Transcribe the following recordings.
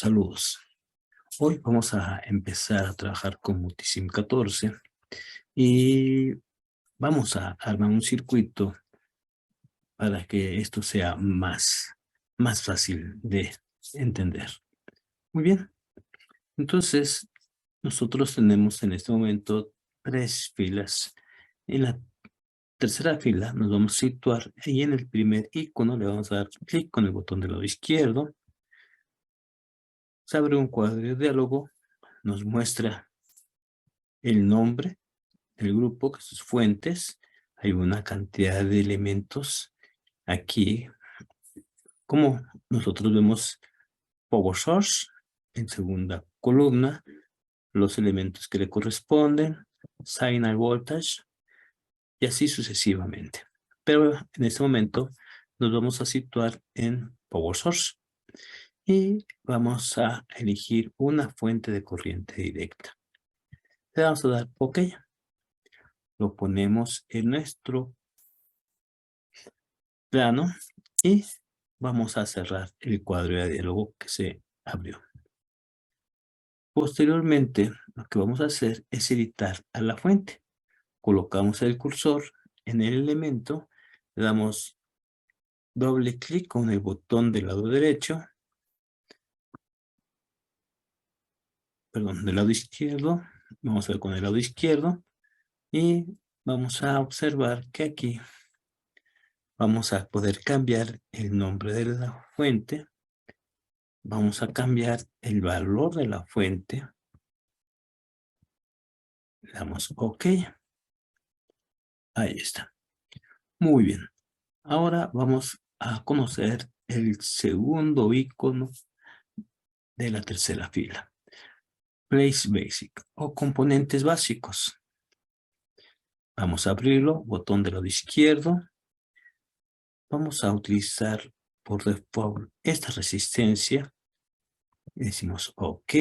Saludos. Hoy vamos a empezar a trabajar con Multisim 14 y vamos a armar un circuito para que esto sea más fácil de entender. Muy bien. Entonces, nosotros tenemos en este momento 3 filas. En la tercera fila nos vamos a situar y en el primer icono le vamos a dar clic con el botón del lado izquierdo. Se abre un cuadro de diálogo, nos muestra el nombre del grupo, que sus fuentes. Hay una cantidad de elementos aquí, como nosotros vemos Power Source en segunda columna, los elementos que le corresponden, Signal Voltage, y así sucesivamente. Pero en este momento nos vamos a situar en Power Source y vamos a elegir una fuente de corriente directa. Le vamos a dar OK. Lo ponemos en nuestro plano y vamos a cerrar el cuadro de diálogo que se abrió. Posteriormente, lo que vamos a hacer es editar a la fuente. Colocamos el cursor en el elemento, le damos doble clic con el botón del lado derecho, perdón, del lado izquierdo, vamos a ver con el lado izquierdo y vamos a observar que aquí vamos a poder cambiar el nombre de la fuente. Vamos a cambiar el valor de la fuente. Le damos OK. Ahí está. Muy bien. Ahora vamos a conocer el segundo icono de la tercera fila. Place Basic o componentes básicos. Vamos a abrirlo. Botón del lado izquierdo. Vamos a utilizar por default esta resistencia. Decimos OK.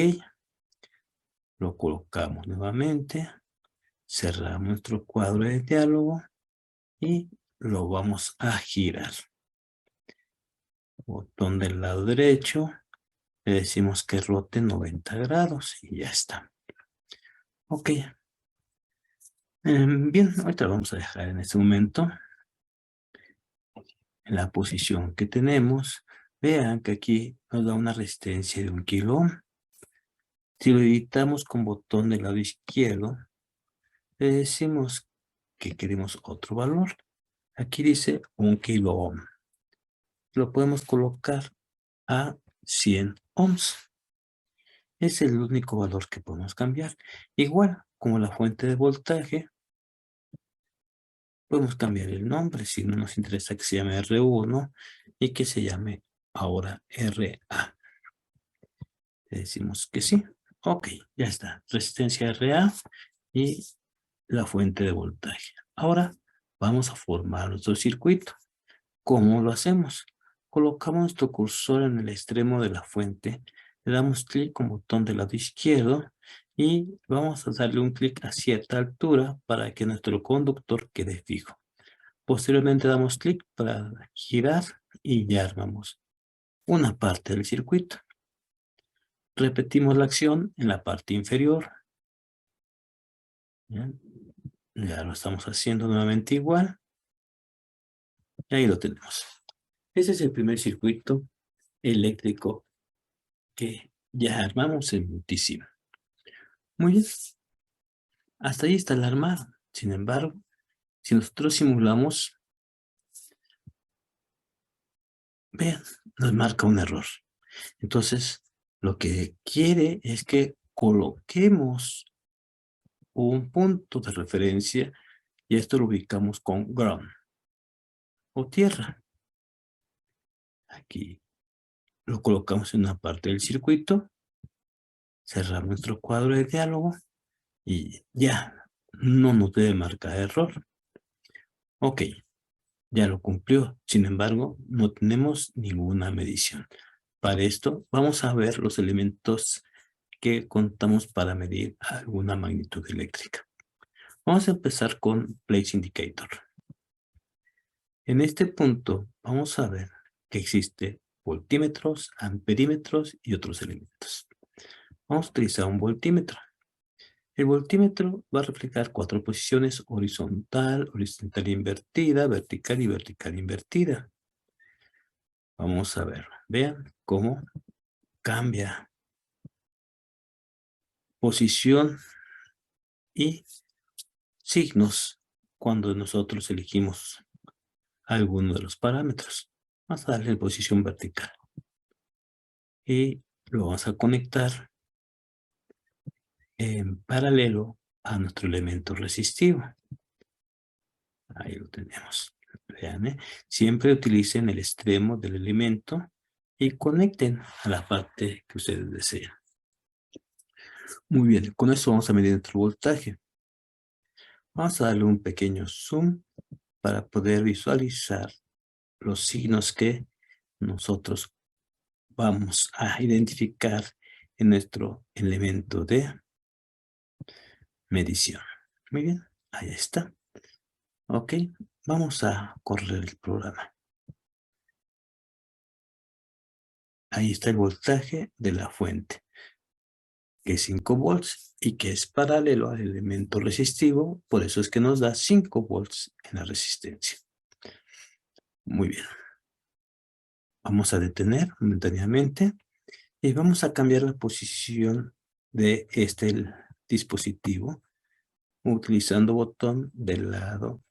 Lo colocamos nuevamente. Cerramos nuestro cuadro de diálogo y lo vamos a girar. Botón del lado derecho. Le decimos que rote 90 grados y ya está. OK. Bien, ahorita lo vamos a dejar en este momento. En la posición que tenemos, vean que aquí nos da una resistencia de 1 kilo ohm. Si lo editamos con botón del lado izquierdo, le decimos que queremos otro valor. Aquí dice 1 kilo ohm. Lo podemos colocar a 100 ohms. Es el único valor que podemos cambiar. Igual, como la fuente de voltaje, podemos cambiar el nombre si no nos interesa que se llame R1 y que se llame ahora RA. Le decimos que sí. OK, ya está. Resistencia RA y la fuente de voltaje. Ahora vamos a formar nuestro circuito. ¿Cómo lo hacemos? Colocamos nuestro cursor en el extremo de la fuente, le damos clic con botón del lado izquierdo y vamos a darle un clic a cierta altura para que nuestro conductor quede fijo. Posteriormente damos clic para girar y ya armamos una parte del circuito. Repetimos la acción en la parte inferior. Bien. Ya lo estamos haciendo nuevamente igual. Y ahí lo tenemos. Ese es el primer circuito eléctrico que ya armamos en Multisim. Muy bien. Hasta ahí está el armado. Sin embargo, si nosotros simulamos, vean, nos marca un error. Entonces, lo que quiere es que coloquemos un punto de referencia y esto lo ubicamos con ground o tierra. Aquí lo colocamos en una parte del circuito, cerramos nuestro cuadro de diálogo y ya no nos debe marcar error. OK, ya lo cumplió. Sin embargo, no tenemos ninguna medición. Para esto, vamos a ver los elementos que contamos para medir alguna magnitud eléctrica. Vamos a empezar con Place Indicator. En este punto, vamos a ver que existe voltímetros, amperímetros y otros elementos. Vamos a utilizar un voltímetro. El voltímetro va a reflejar 4 posiciones: horizontal, horizontal invertida, vertical y vertical invertida. Vamos a ver, vean cómo cambia posición y signos cuando nosotros elegimos alguno de los parámetros. Vamos a darle posición vertical y lo vamos a conectar en paralelo a nuestro elemento resistivo. Ahí lo tenemos. Vean, siempre utilicen el extremo del elemento y conecten a la parte que ustedes deseen. Muy bien, con esto vamos a medir nuestro voltaje. Vamos a darle un pequeño zoom para poder visualizar los signos que nosotros vamos a identificar en nuestro elemento de medición. Muy bien, ahí está. Ok, vamos a correr el programa. Ahí está el voltaje de la fuente, que es 5 volts y que es paralelo al elemento resistivo, por eso es que nos da 5 volts en la resistencia. Muy bien. Vamos a detener momentáneamente y vamos a cambiar la posición de este dispositivo utilizando botón del lado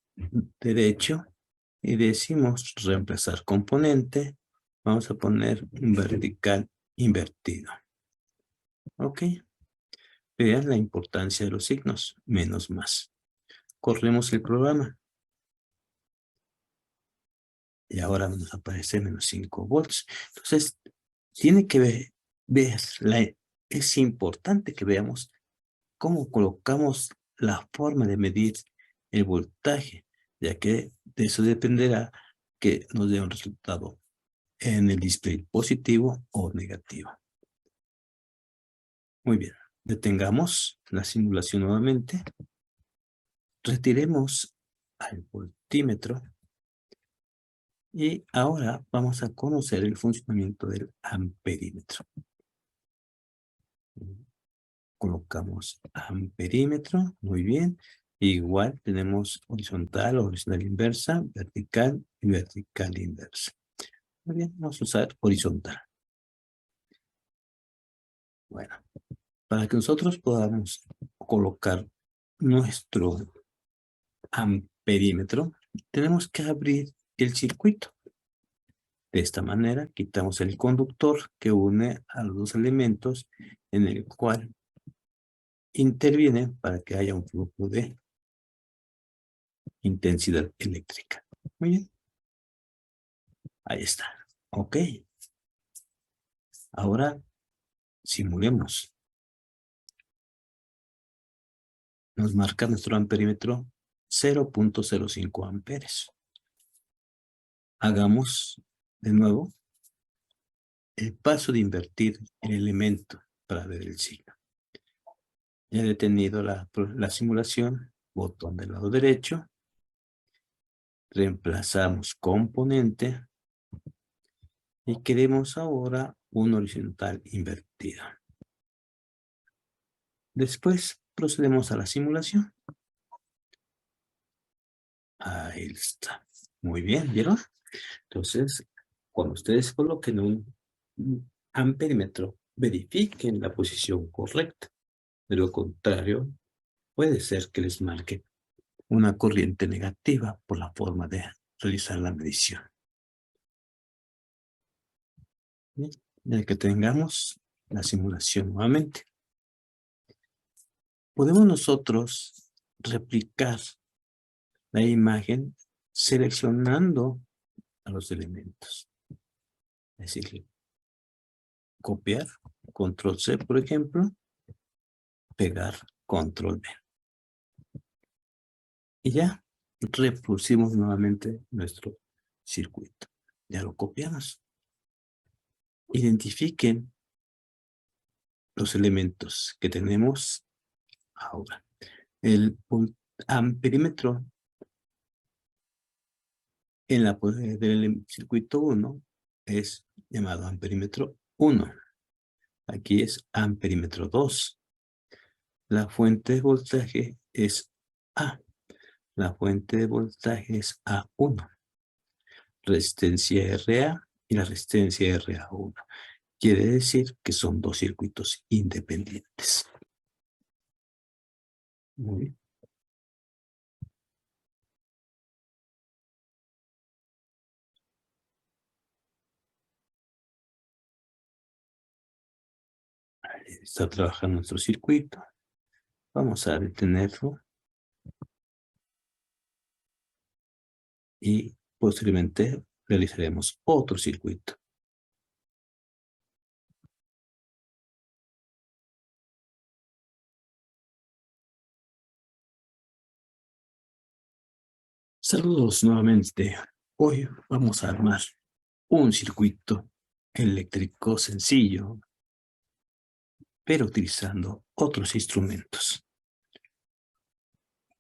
derecho y decimos reemplazar componente. Vamos a poner un vertical invertido. Ok. Vean la importancia de los signos, menos más. Corremos el programa. Y ahora nos aparece menos 5 volts. Entonces, tiene que ver es importante que veamos cómo colocamos la forma de medir el voltaje, ya que de eso dependerá que nos dé un resultado en el display positivo o negativo. Muy bien, detengamos la simulación nuevamente. Retiremos al voltímetro y ahora vamos a conocer el funcionamiento del amperímetro. Colocamos amperímetro, muy bien. Igual tenemos horizontal, horizontal inversa, vertical y vertical inversa. Muy bien, vamos a usar horizontal. Bueno, para que nosotros podamos colocar nuestro amperímetro, tenemos que abrir el circuito. De esta manera, quitamos el conductor que une a los dos elementos en el cual interviene para que haya un flujo de intensidad eléctrica. Muy bien. Ahí está. Ok. Ahora simulemos. Nos marca nuestro amperímetro 0.05 amperes. Hagamos de nuevo el paso de invertir el elemento para ver el signo. Ya he detenido la simulación, botón del lado derecho, reemplazamos componente y queremos ahora un horizontal invertido. Después procedemos a la simulación. Ahí está. Muy bien, ¿vieron? Entonces, cuando ustedes coloquen un amperímetro, verifiquen la posición correcta. De lo contrario, puede ser que les marque una corriente negativa por la forma de realizar la medición. Bien, ya que tengamos la simulación nuevamente, podemos nosotros replicar la imagen seleccionando a los elementos. Es decir, copiar, control C, por ejemplo, pegar, control V. Y ya reproducimos nuevamente nuestro circuito. Ya lo copiamos. Identifiquen los elementos que tenemos ahora. El amperímetro en del circuito 1 es llamado amperímetro 1. Aquí es amperímetro 2. La fuente de voltaje es A. La fuente de voltaje es A1. Resistencia RA y la resistencia RA1. Quiere decir que son dos circuitos independientes. Muy bien. Está trabajando nuestro circuito. Vamos a detenerlo y posteriormente realizaremos otro circuito. Saludos nuevamente. Hoy vamos a armar un circuito eléctrico sencillo, pero utilizando otros instrumentos.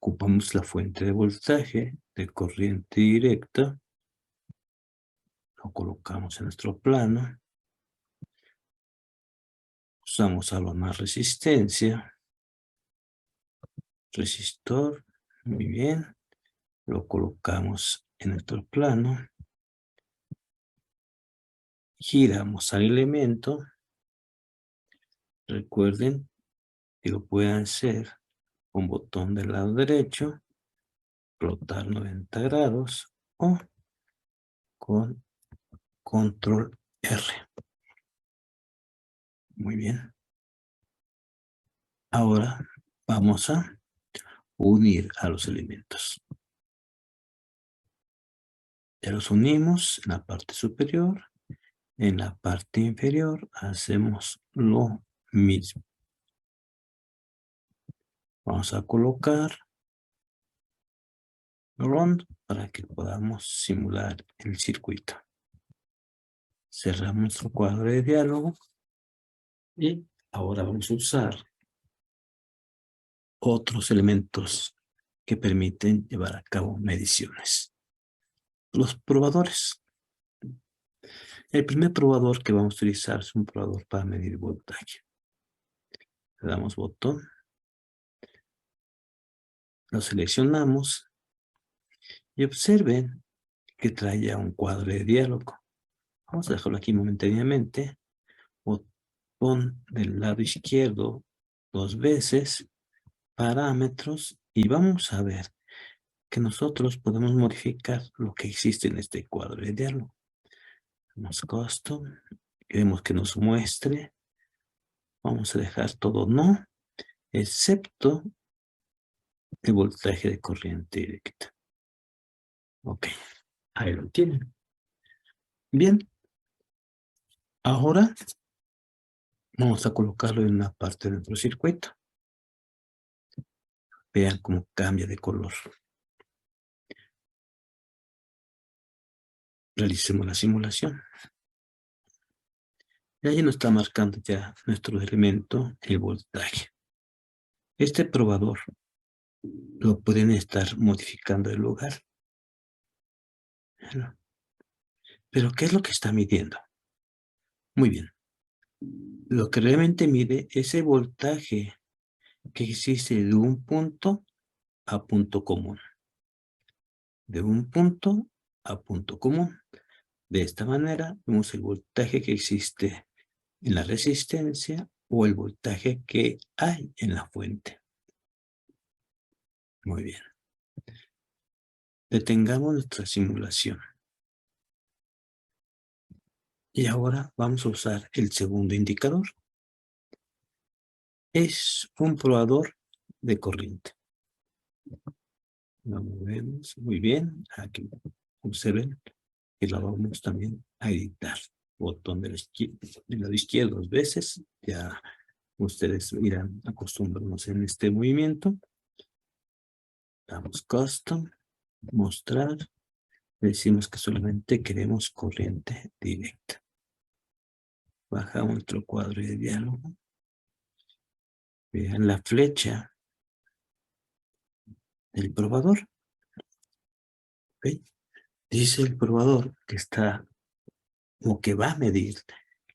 Ocupamos la fuente de voltaje de corriente directa. Lo colocamos en nuestro plano. Usamos algo más resistencia. Resistor. Muy bien. Lo colocamos en nuestro plano. Giramos al elemento. Recuerden que lo pueden hacer con botón del lado derecho, rotar 90 grados o con control R. Muy bien. Ahora vamos a unir a los elementos. Ya los unimos en la parte superior. En la parte inferior hacemos lo mismo. Vamos a colocar ground para que podamos simular el circuito. Cerramos nuestro cuadro de diálogo y ahora vamos a usar otros elementos que permiten llevar a cabo mediciones. Los probadores. El primer probador que vamos a utilizar es un probador para medir voltaje. Le damos botón. Lo seleccionamos y observen que trae ya un cuadro de diálogo. Vamos a dejarlo aquí momentáneamente. Botón del lado izquierdo 2 veces. Parámetros. Y vamos a ver que nosotros podemos modificar lo que existe en este cuadro de diálogo. Damos custom. Queremos que nos muestre. Vamos a dejar todo no, excepto el voltaje de corriente directa. Ok, ahí lo tienen. Bien, ahora vamos a colocarlo en una parte de nuestro circuito. Vean cómo cambia de color. Realicemos la simulación. Y ahí nos está marcando ya nuestro elemento, el voltaje. Este probador lo pueden estar modificando el lugar. Pero ¿qué es lo que está midiendo? Muy bien. Lo que realmente mide es el voltaje que existe de un punto a punto común. De un punto a punto común. De esta manera vemos el voltaje que existe en la resistencia o el voltaje que hay en la fuente. Muy bien. Detengamos nuestra simulación. Y ahora vamos a usar el segundo indicador. Es un probador de corriente. Lo movemos muy bien. Aquí observen que lo vamos también a editar. Botón del lado izquierdo 2 veces. Ya ustedes irán acostumbrarnos en este movimiento. Damos custom, mostrar. Decimos que solamente queremos corriente directa. Bajamos nuestro cuadro de diálogo. Vean la flecha del probador. ¿Okay? Dice el probador que está o que va a medir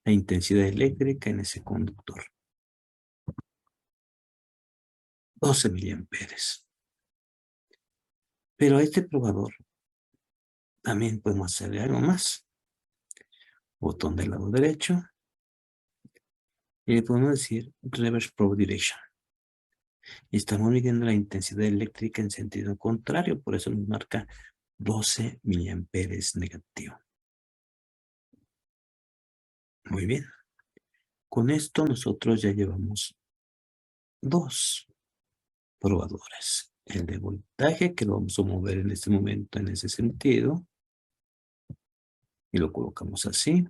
la intensidad eléctrica en ese conductor. 12 miliamperes. Pero a este probador también podemos hacerle algo más. Botón del lado derecho. Y le podemos decir Reverse Probe Direction. Y estamos midiendo la intensidad eléctrica en sentido contrario. Por eso nos marca 12 miliamperes negativo. Muy bien. Con esto nosotros ya llevamos 2 probadores. El de voltaje, que lo vamos a mover en este momento en ese sentido. Y lo colocamos así.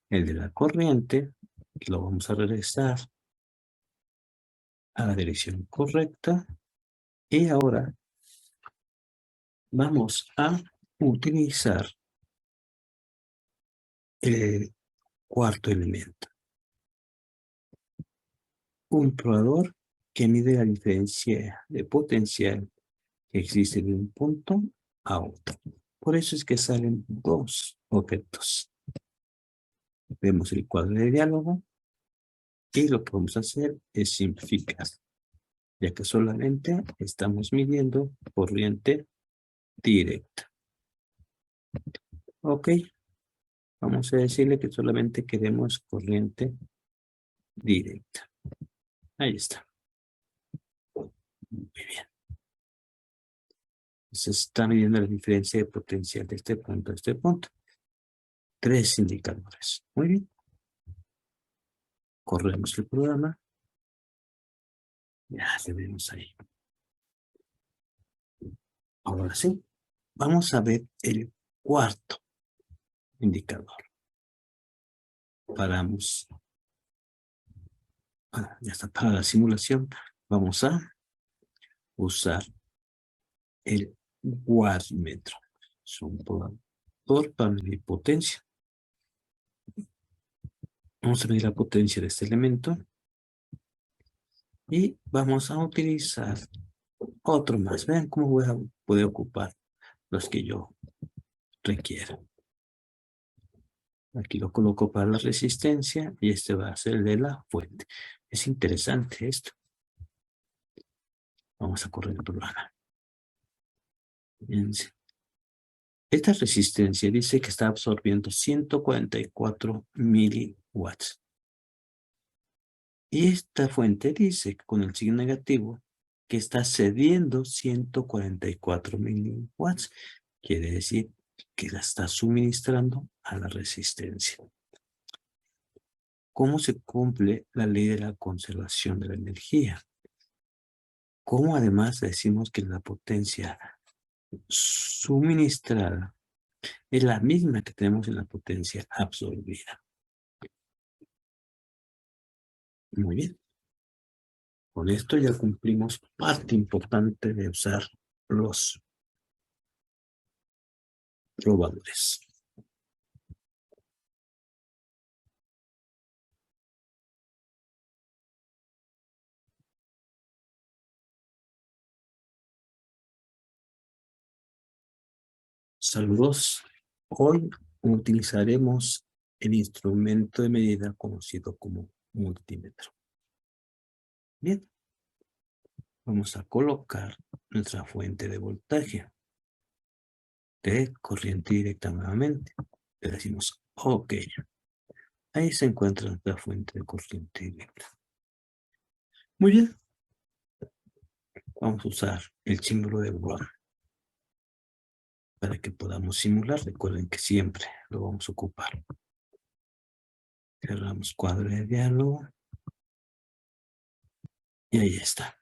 El de la corriente, que lo vamos a regresar a la dirección correcta. Y ahora vamos a utilizar el cuarto elemento. Un probador que mide la diferencia de potencial que existe de un punto a otro. Por eso es que salen 2 objetos. Vemos el cuadro de diálogo y lo que vamos a hacer es simplificar, ya que solamente estamos midiendo corriente directa. Ok, vamos a decirle que solamente queremos corriente directa. Ahí está. Muy bien. Se está midiendo la diferencia de potencial de este punto a este punto. 3 indicadores. Muy bien. Corremos el programa. Ya se vemos ahí. Ahora sí, vamos a ver el cuarto indicador. Paramos. Ya está para la simulación. Vamos a usar el wattmetro. Es un probador para medir potencia. Vamos a medir la potencia de este elemento. Y vamos a utilizar otro más. Vean cómo voy a poder ocupar los que yo requiera. Aquí lo coloco para la resistencia y este va a ser el de la fuente. Es interesante esto. Vamos a correr el programa. Fíjense. Esta resistencia dice que está absorbiendo 144 miliwatts. Y esta fuente dice con el signo negativo que está cediendo 144 miliwatts. Quiere decir que la está suministrando a la resistencia. ¿Cómo se cumple la ley de la conservación de la energía? ¿Cómo además decimos que la potencia suministrada es la misma que tenemos en la potencia absorbida? Muy bien. Con esto ya cumplimos parte importante de usar los probadores. Saludos. Hoy utilizaremos el instrumento de medida conocido como multímetro. Bien. Vamos a colocar nuestra fuente de voltaje de corriente directa nuevamente. Le decimos OK. Ahí se encuentra nuestra fuente de corriente directa. Muy bien. Vamos a usar el símbolo de Run para que podamos simular. Recuerden que siempre lo vamos a ocupar. Cerramos cuadro de diálogo. Y ahí está.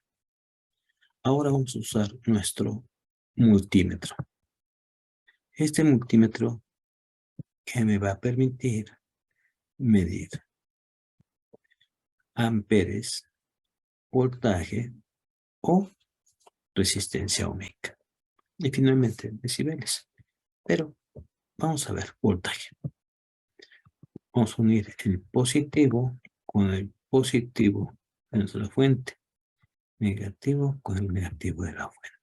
Ahora vamos a usar nuestro multímetro. Este multímetro que me va a permitir medir amperes, voltaje o resistencia ohmica. Y finalmente decibeles. Pero vamos a ver voltaje. Vamos a unir el positivo con el positivo de nuestra fuente. Negativo con el negativo de la fuente.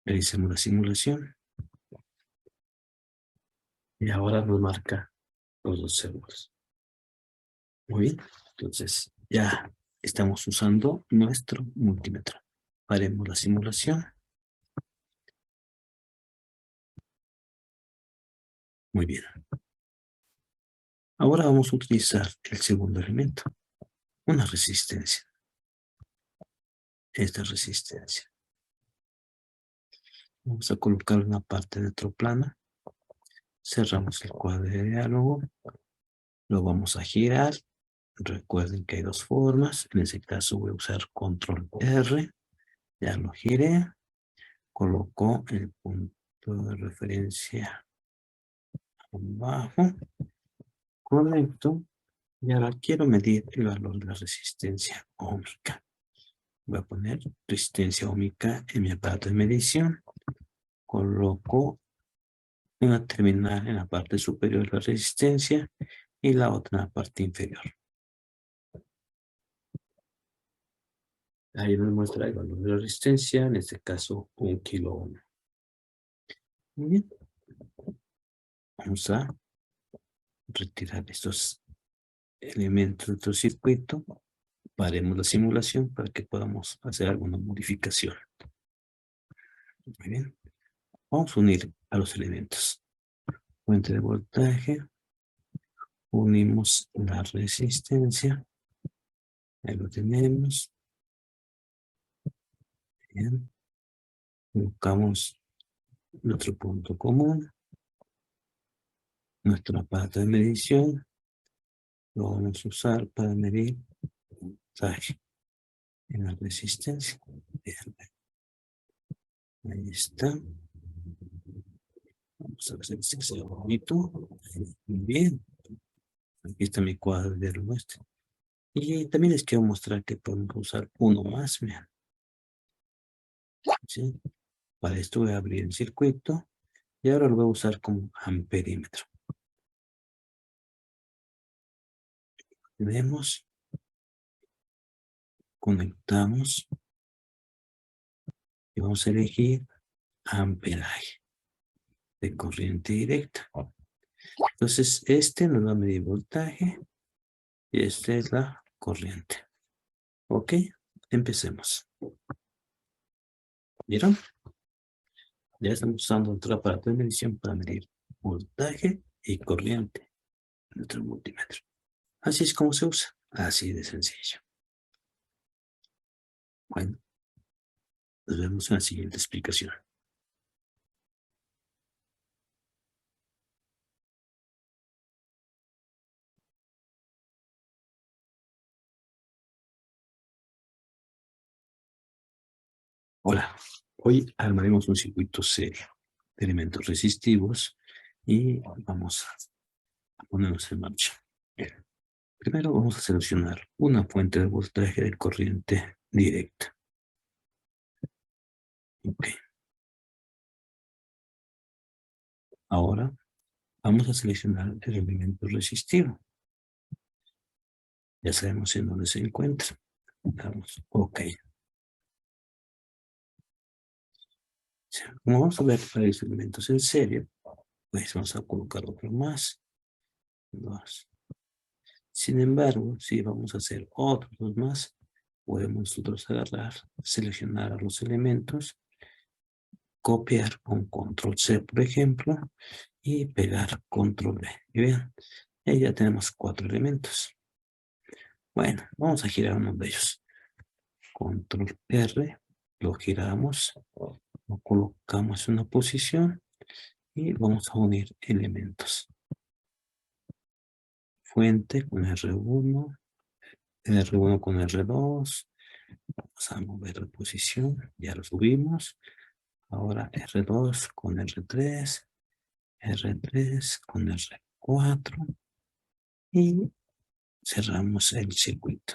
Realicemos la simulación. Y ahora nos marca los 2 células. Muy bien. Entonces, ya estamos usando nuestro multímetro. Haremos la simulación. Muy bien. Ahora vamos a utilizar el segundo elemento, una resistencia. Esta resistencia. Vamos a colocar una parte plana. Cerramos el cuadro de diálogo. Lo vamos a girar. Recuerden que hay 2 formas. En ese caso voy a usar control R. Ya lo giré. Coloco el punto de referencia abajo. Correcto. Y ahora quiero medir el valor de la resistencia óhmica. Voy a poner resistencia óhmica en mi aparato de medición. Coloco una terminal en la parte superior de la resistencia y la otra en la parte inferior. Ahí nos muestra el valor de la resistencia, en este caso 1 kilo ohm. Muy bien. Vamos a retirar estos elementos de nuestro circuito. Paremos la simulación para que podamos hacer alguna modificación. Muy bien. Vamos a unir a los elementos. Fuente de voltaje. Unimos la resistencia. Ahí lo tenemos. Bien. Buscamos nuestro punto común. Nuestro aparato de medición. Lo vamos a usar para medir voltaje en la resistencia. Bien. Ahí está. Vamos a hacer que sea bonito. Muy bien. Aquí está mi cuadro de muestra. Y también les quiero mostrar que podemos usar uno más. Vean. ¿Sí? Para esto voy a abrir el circuito y ahora lo voy a usar como amperímetro. Vemos, conectamos y vamos a elegir amperaje de corriente directa. Entonces, este nos va a medir voltaje y esta es la corriente. Ok, empecemos. ¿Vieron? Ya estamos usando otro aparato de medición para medir voltaje y corriente. Nuestro multímetro. Así es como se usa. Así de sencillo. Bueno, nos vemos en la siguiente explicación. Hola, hoy armaremos un circuito serio de elementos resistivos y vamos a ponernos en marcha. Bien. Primero vamos a seleccionar una fuente de voltaje de corriente directa. Ok. Ahora vamos a seleccionar el elemento resistivo. Ya sabemos en dónde se encuentra. Damos OK. Como vamos a ver varios elementos en serie, pues vamos a colocar otro más. 2. Sin embargo, si vamos a hacer otros 2 más, podemos nosotros agarrar, seleccionar a los elementos, copiar con control C, por ejemplo, y pegar control V. Y vean, ahí ya tenemos 4 elementos. Bueno, vamos a girar uno de ellos. Control R, lo giramos, lo colocamos en una posición y vamos a unir elementos. Fuente con R1, R1 con R2, vamos a mover la posición, ya lo subimos. Ahora R2 con R3, R3 con R4 y cerramos el circuito.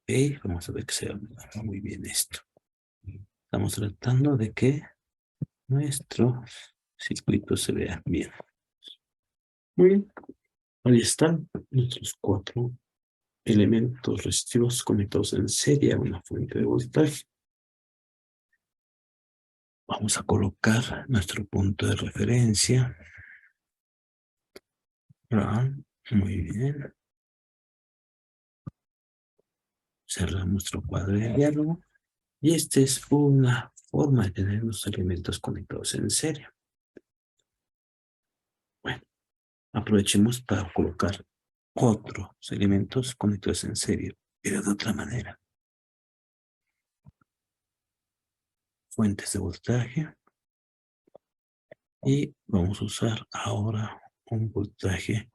Ok, vamos a ver que se va muy bien esto. Estamos tratando de que nuestro circuito se vea bien. Muy bien, ahí están nuestros 4 elementos resistivos conectados en serie a una fuente de voltaje. Vamos a colocar nuestro punto de referencia. Muy bien. Cerramos nuestro cuadro de diálogo. Y esta es una forma de tener los elementos conectados en serie. Bueno, aprovechemos para colocar otros elementos conectados en serie, pero de otra manera. Fuentes de voltaje. Y vamos a usar ahora un voltaje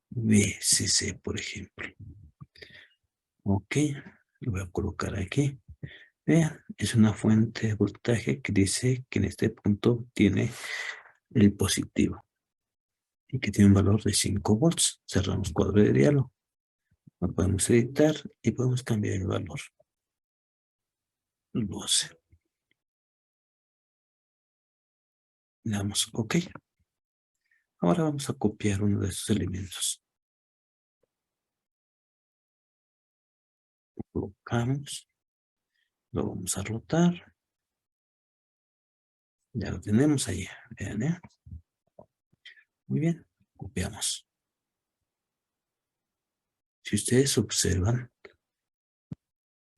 VCC, por ejemplo. Ok, lo voy a colocar aquí. Vean, es una fuente de voltaje que dice que en este punto tiene el positivo y que tiene un valor de 5 volts. Cerramos cuadro de diálogo. Lo podemos editar y podemos cambiar el valor. 12. Le damos OK. Ahora vamos a copiar uno de esos elementos. Lo colocamos. Lo vamos a rotar. Ya lo tenemos ahí. Vean, ¿eh? Muy bien. Copiamos. Si ustedes observan,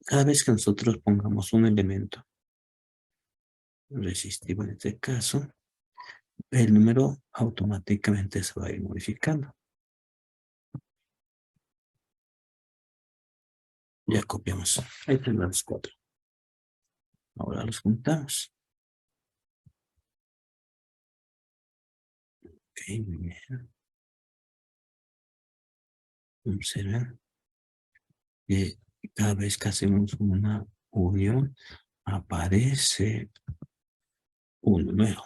cada vez que nosotros pongamos un elemento resistivo en este caso, el número automáticamente se va a ir modificando. Ya copiamos. Ahí tenemos los 4. Ahora los juntamos. Ok, muy bien. Observen que cada vez que hacemos una unión, aparece un número.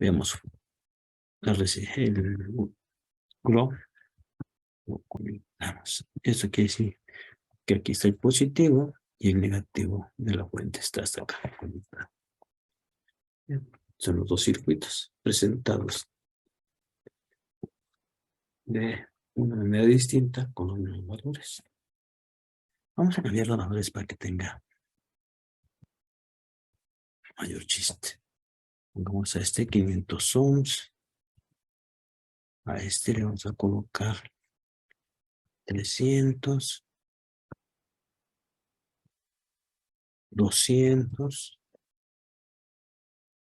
Veamos el GLO, lo conectamos. Eso quiere decir que aquí está el positivo y el negativo de la fuente está hasta acá conectado. Son los dos circuitos presentados de una manera distinta con los mismos valores. Vamos a cambiar los valores para que tenga mayor chiste. Pongamos a este 500 ohms. A este le vamos a colocar 300, 200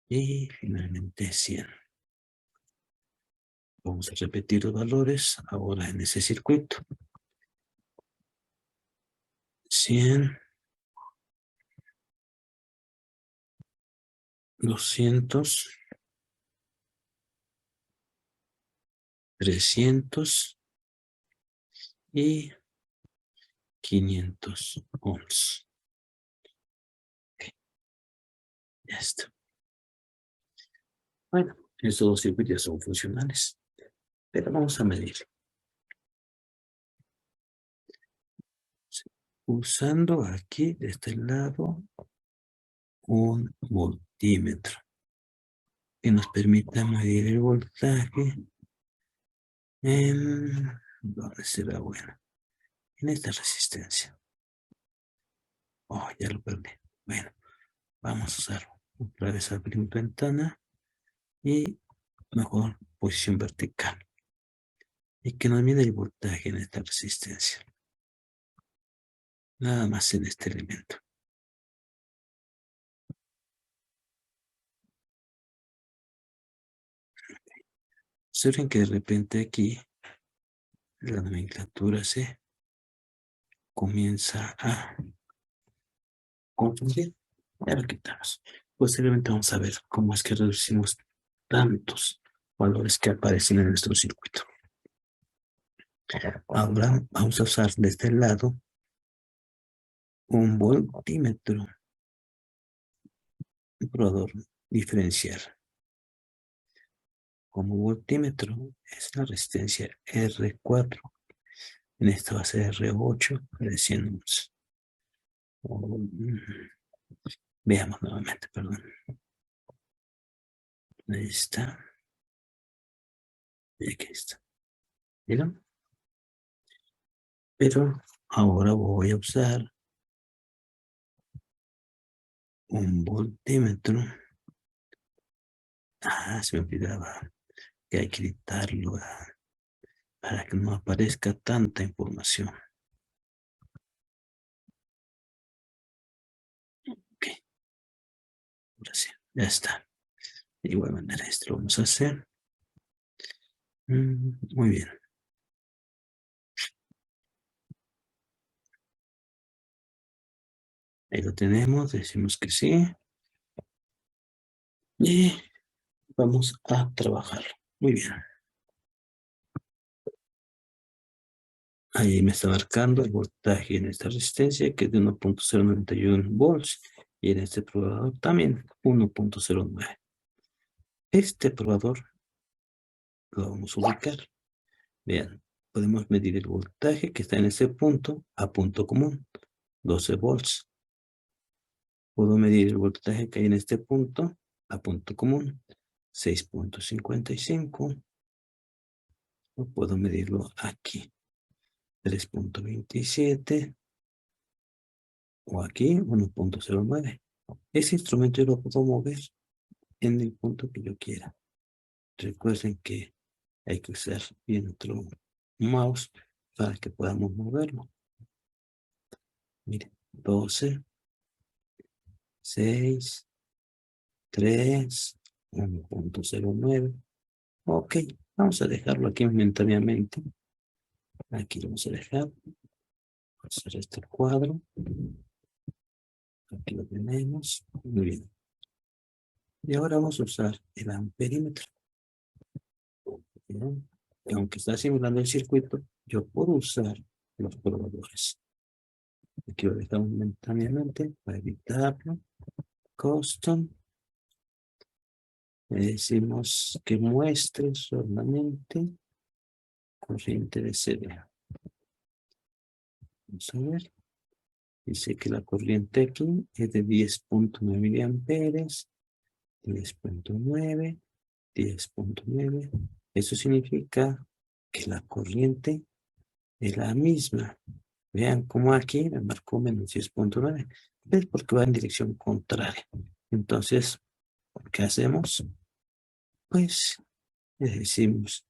y finalmente 100. Vamos a repetir los valores ahora en ese circuito. 100, 200, 300 y 500 ohms. Okay, ya está. Bueno, estos dos circuitos ya son funcionales, pero vamos a medir. Usando aquí de este lado un voltímetro que nos permita medir el voltaje en, ¿dónde será bueno? En esta resistencia. Oh, ya lo perdí. Bueno, vamos a usar otra vez abrir ventana y mejor posición vertical. Y que nos mide el voltaje en esta resistencia. Nada más en este elemento. Observen que de repente aquí la nomenclatura se comienza a confundir. Ya lo quitamos. Posteriormente vamos a ver cómo es que reducimos tantos valores que aparecen en nuestro circuito. Ahora vamos a usar de este lado un voltímetro, un probador diferencial. Como voltímetro es la resistencia R4. En esta va a ser R8 de 100 ohms. Veamos nuevamente, perdón. Ahí está. Y aquí está. ¿Vieron? Pero ahora voy a usar un voltímetro. Se me olvidaba que hay que editarlo para que no aparezca tanta información. Ok, ahora sí, ya está. De igual manera, esto lo vamos a hacer. Muy bien. Ahí lo tenemos, decimos que sí. Y vamos a trabajarlo. Muy bien. Ahí me está marcando el voltaje en esta resistencia, que es de 1.091 volts. Y en este probador también 1.09. Este probador lo vamos a ubicar. Vean, podemos medir el voltaje que está en ese punto a punto común, 12 volts. Puedo medir el voltaje que hay en este punto a punto común, 6.55. O puedo medirlo aquí, 3.27. O aquí, 1.09. Ese instrumento yo lo puedo mover en el punto que yo quiera. Recuerden que hay que usar bien nuestro mouse para que podamos moverlo. Miren, 12, 6, 3, 1.09. Ok, vamos a dejarlo aquí momentáneamente. Aquí lo vamos a dejar. Vamos a hacer este cuadro. Aquí lo tenemos. Muy bien. Y ahora vamos a usar el amperímetro. Bien. Y aunque está simulando el circuito, yo puedo usar los probadores. Aquí lo dejamos momentáneamente para evitarlo. Custom. Le decimos que muestre solamente corriente de serie. Vamos a ver. Dice que la corriente aquí es de 10.9 miliamperes, 10.9, 10.9. Eso significa que la corriente es la misma. Vean cómo aquí me marcó menos 10.9. Es porque va en dirección contraria. Entonces, ¿qué hacemos? Pues le decimos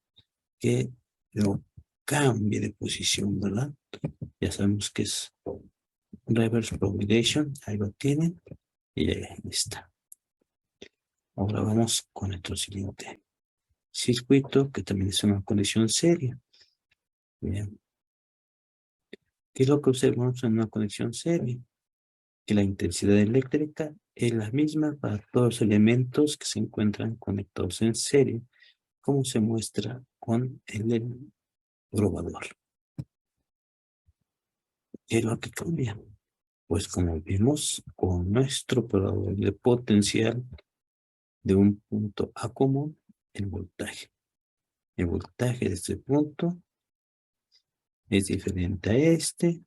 que lo cambie de posición, ¿verdad? Ya sabemos que es reverse propagation. Ahí lo tienen. Y ahí está. Ahora vamos con nuestro siguiente circuito, que también es una conexión seria. Bien. ¿Qué es lo que observamos en una conexión seria? Que la intensidad eléctrica es la misma para todos los elementos que se encuentran conectados en serie, como se muestra con el probador. ¿Qué es lo que cambia? Pues como vimos con nuestro probador de potencial de un punto A común, el voltaje. El voltaje de este punto es diferente a este,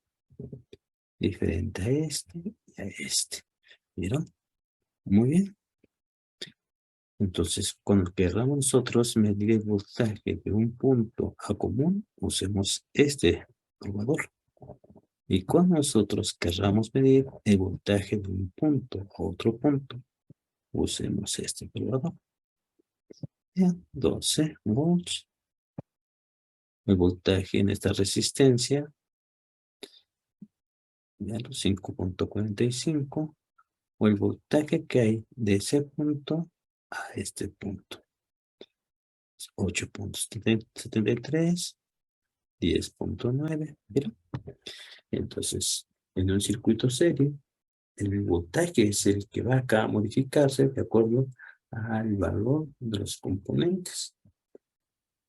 diferente a este y a este. ¿Vieron? Muy bien. Entonces, cuando queramos nosotros medir el voltaje de un punto a común, usemos este probador. Y cuando nosotros queramos medir el voltaje de un punto a otro punto, usemos este probador. Bien, 12 volts. El voltaje en esta resistencia, ya los 5.45, o el voltaje que hay de ese punto a este punto. 8.73, 10.9. ¿Vieron? Entonces, en un circuito serio, el voltaje es el que va acá a modificarse de acuerdo al valor de los componentes.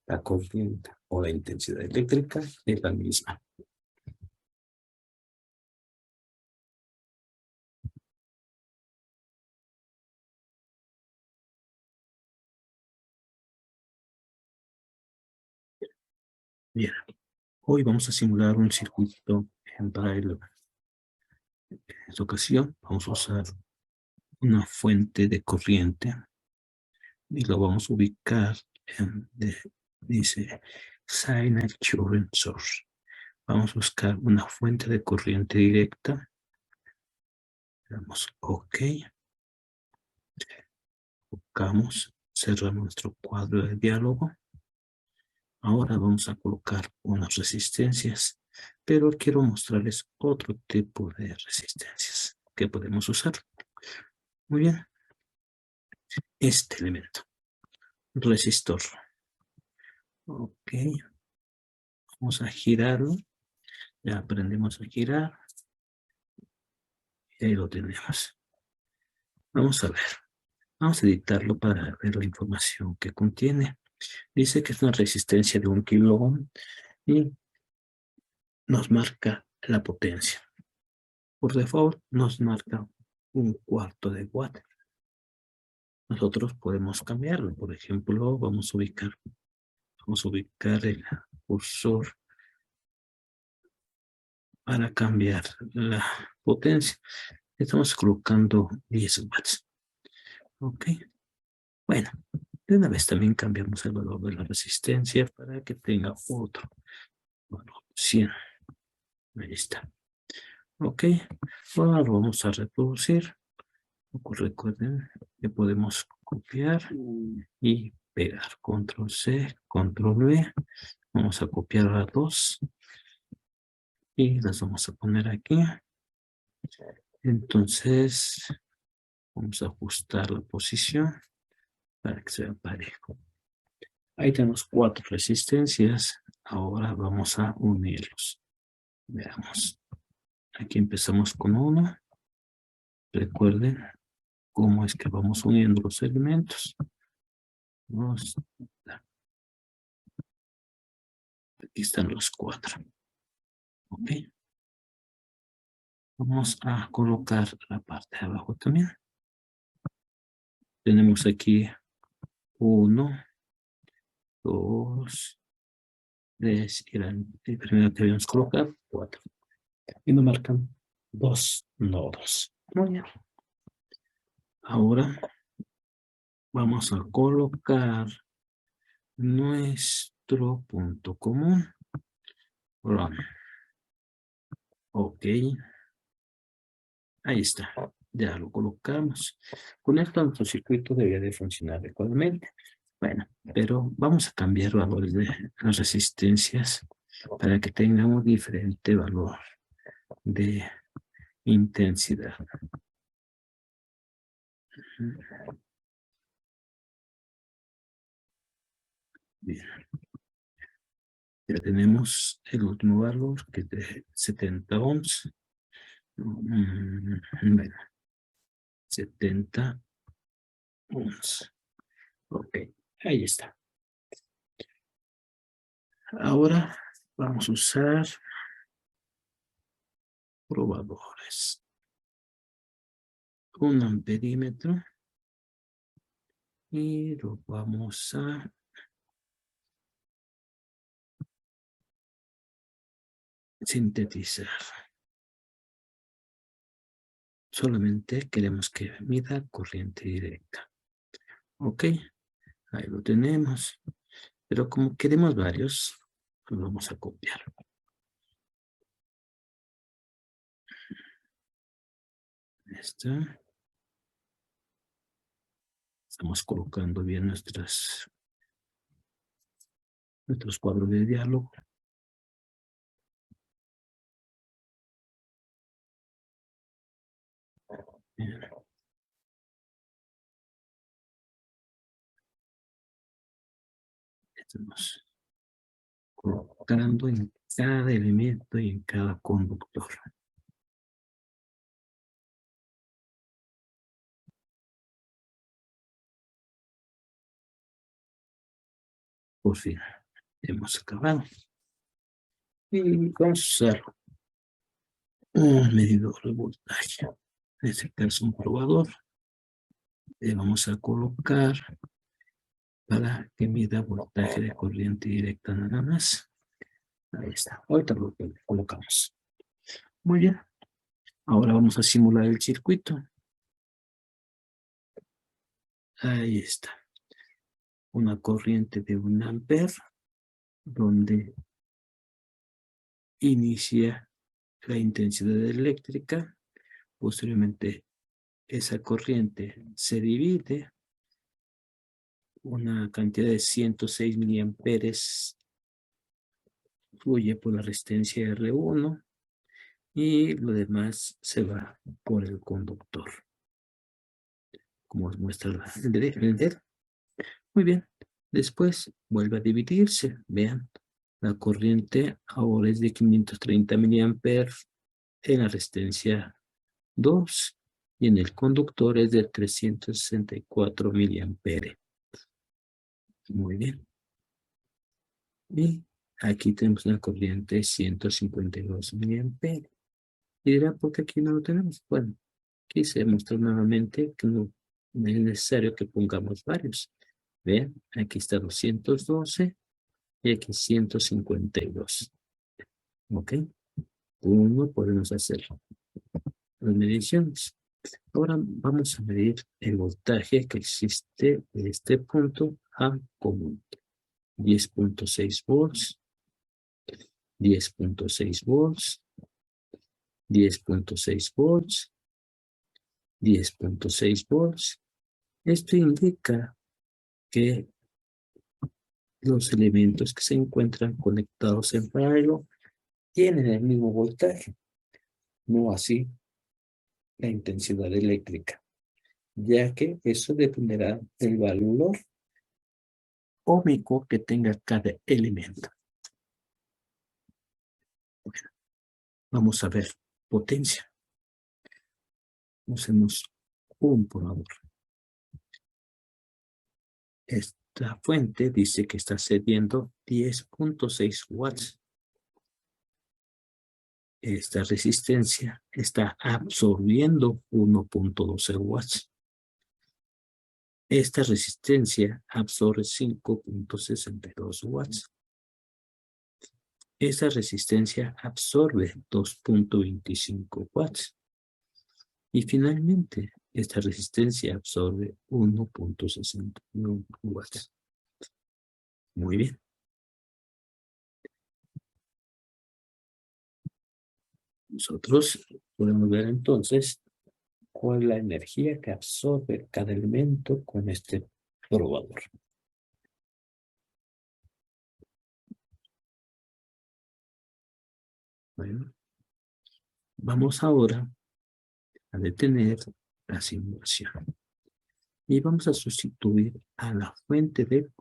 La corriente o la intensidad eléctrica es la misma. Bien, hoy vamos a simular un circuito en paralelo. En esta ocasión vamos a usar una fuente de corriente y lo vamos a ubicar en, dice, Signal Current Source. Vamos a buscar una fuente de corriente directa Damos OK. Colocamos, cerramos nuestro cuadro de diálogo. Ahora vamos a colocar unas resistencias, pero quiero mostrarles otro tipo de resistencias que podemos usar. Muy bien. Este elemento, resistor. OK. Vamos a girarlo. Ya aprendimos a girar. Y ahí lo tenemos. Vamos a ver. Vamos a editarlo para ver la información que contiene. Dice que es una resistencia de 1 kilo ohm y nos marca la potencia. Por default nos marca 1/4 de watt. Nosotros podemos cambiarlo. Por ejemplo, vamos a ubicar el cursor para cambiar la potencia. Estamos colocando 10 watts. OK. Bueno, de una vez también cambiamos el valor de la resistencia para que tenga otro valor, 100. Ahí está. OK. Ahora lo vamos a reproducir. Recuerden que podemos copiar y pegar. Control C, Control V. Vamos a copiar las dos y las vamos a poner aquí. Entonces, vamos a ajustar la posición para que sea parejo. Ahí tenemos 4 resistencias. Ahora vamos a unirlos. Veamos. Aquí empezamos con 1. Recuerden cómo es que vamos uniendo los elementos. Aquí están los 4. OK. Vamos a colocar la parte de abajo también. Tenemos aquí 1, 2, 3, y el primero que habíamos colocado, 4. Y nos marcan 2 nodos. Muy bien. Ahora vamos a colocar nuestro punto común. Run. OK. Ahí está. Ya lo colocamos. Con esto nuestro circuito debería de funcionar adecuadamente. Bueno, pero vamos a cambiar valores de las resistencias para que tengamos diferente valor de intensidad. Bien. Ya tenemos el último valor, que es de 70 ohms. Bueno, 70 ohms. OK, ahí está. Ahora vamos a usar probadores. Un amperímetro. Y lo vamos a sintetizar. Solamente queremos que mida corriente directa. OK, ahí lo tenemos. Pero como queremos varios, lo vamos a copiar. Está. Estamos colocando bien nuestros cuadros de diálogo. Bien. Estamos colocando en cada elemento y en cada conductor. Por fin, hemos acabado. Y vamos a usar un medidor de voltaje. En este caso, un probador. Le vamos a colocar para que mida voltaje de corriente directa nada más. Ahí está. Ahorita lo colocamos. Muy bien. Ahora vamos a simular el circuito. Ahí está. Una corriente de 1 ampere, donde inicia la intensidad eléctrica. Posteriormente, esa corriente se divide. Una cantidad de 106 miliamperes fluye por la resistencia R1 y lo demás se va por el conductor, como muestra el dedo. Muy bien. Después vuelve a dividirse. Vean, la corriente ahora es de 530 miliamperes en la resistencia 2 y en el conductor es de 364 miliamperes. Muy bien. Y aquí tenemos una corriente de 152 miliamperes. Y dirá, ¿por qué aquí no lo tenemos? Bueno, quise mostrar nuevamente que no es necesario que pongamos varios. Vean, aquí está 212 y aquí 152. ¿Ok? Uno podemos hacer las mediciones. Ahora vamos a medir el voltaje que existe de este punto a común. 10.6 volts, 10.6 volts, 10.6 volts, 10.6 volts. Esto indica que los elementos que se encuentran conectados en paralelo tienen el mismo voltaje, no así la intensidad eléctrica, ya que eso dependerá del valor óhmico que tenga cada elemento. Bueno, vamos a ver potencia. Usemos por favor. Esta fuente dice que está cediendo 10.6 watts. Esta resistencia está absorbiendo 1.12 watts. Esta resistencia absorbe 5.62 watts. Esta resistencia absorbe 2.25 watts. Y finalmente, esta resistencia absorbe 1.61 watts. Muy bien. Nosotros podemos ver entonces cuál es la energía que absorbe cada elemento con este probador. Bueno, vamos ahora a detener la simulación. Y vamos a sustituir a la fuente de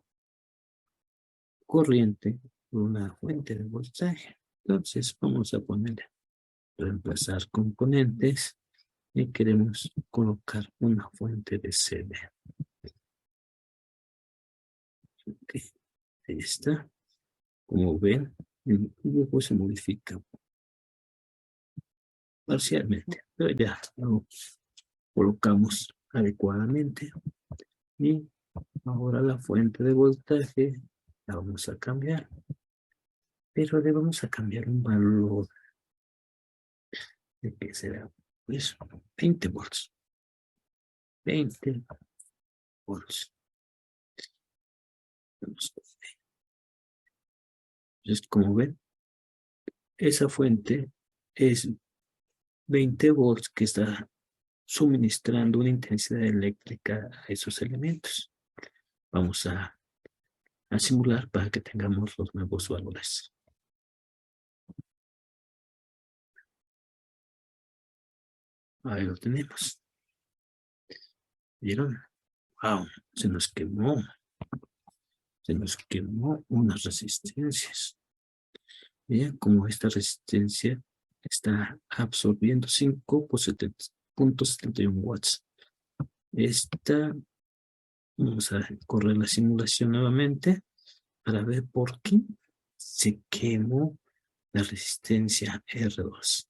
corriente por una fuente de voltaje. Entonces vamos a poner reemplazar componentes y queremos colocar una fuente de CD. Okay. Ahí está. Como ven, el dibujo se modifica parcialmente, pero ya lo colocamos adecuadamente. Y ahora la fuente de voltaje la vamos a cambiar, pero le vamos a cambiar un valor de que será, pues, 20 volts. 20 volts. Entonces, como ven, esa fuente es 20 volts que está suministrando una intensidad eléctrica a esos elementos. Vamos a simular para que tengamos los nuevos valores. Ahí lo tenemos. ¿Vieron? ¡Wow! Se nos quemó. Se nos quemó unas resistencias. Vean cómo esta resistencia está absorbiendo 5.71 watts. Vamos a correr la simulación nuevamente para ver por qué se quemó la resistencia R2.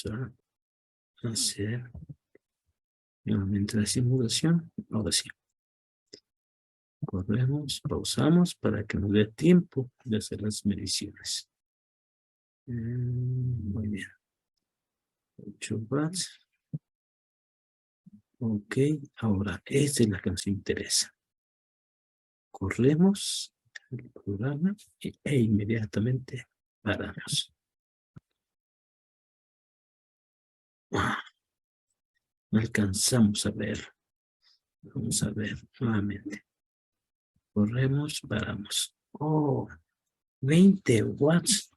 Vamos a hacer nuevamente la simulación. Ahora sí. Corremos, pausamos para que nos dé tiempo de hacer las mediciones. Muy bien. 8 watts. Ok, ahora esta es la que nos interesa. Corremos el programa e inmediatamente paramos. No alcanzamos a ver. Vamos a ver nuevamente. Corremos, paramos. Oh, 20 watts.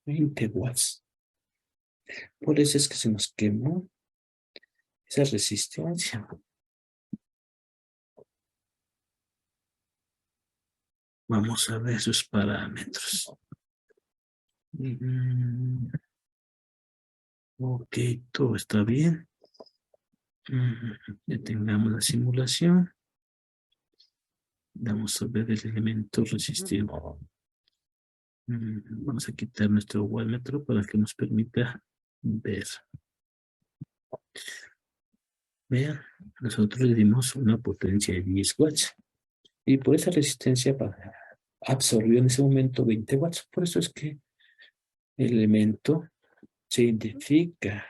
20 watts. Por eso es que se nos quemó esa resistencia. Vamos a ver sus parámetros. Ok, todo está bien. Detengamos la simulación. Vamos a ver el elemento resistivo. Vamos a quitar nuestro wattmetro para que nos permita ver. Vean, nosotros le dimos una potencia de 10 watts. Y por esa resistencia absorbió en ese momento 20 watts. Por eso es que el elemento se identifica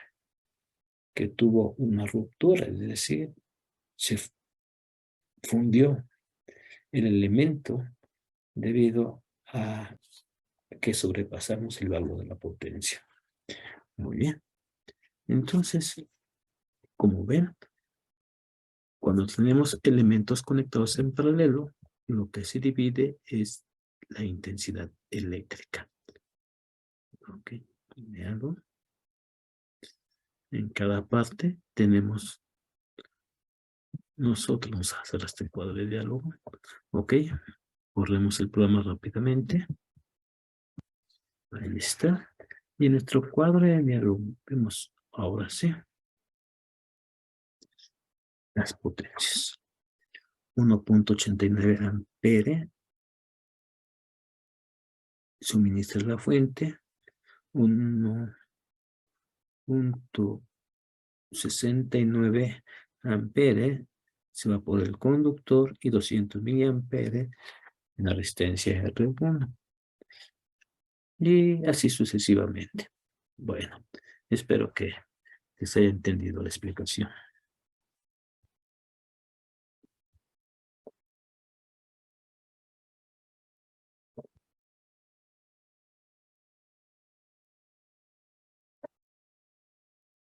que tuvo una ruptura, es decir, se fundió el elemento debido a que sobrepasamos el valor de la potencia. Muy bien. Entonces, como ven, cuando tenemos elementos conectados en paralelo, lo que se divide es la intensidad eléctrica. Ok, veanlo. En cada parte tenemos, nosotros vamos a hacer este cuadro de diálogo. Ok, corremos el programa rápidamente. Ahí está. Y en nuestro cuadro de diálogo vemos ahora sí las potencias. 1.89 ampere suministra la fuente. 1.69 ampere se va por el conductor y 200 miliamperes en la resistencia R1. Y así sucesivamente. Bueno, espero que se haya entendido la explicación.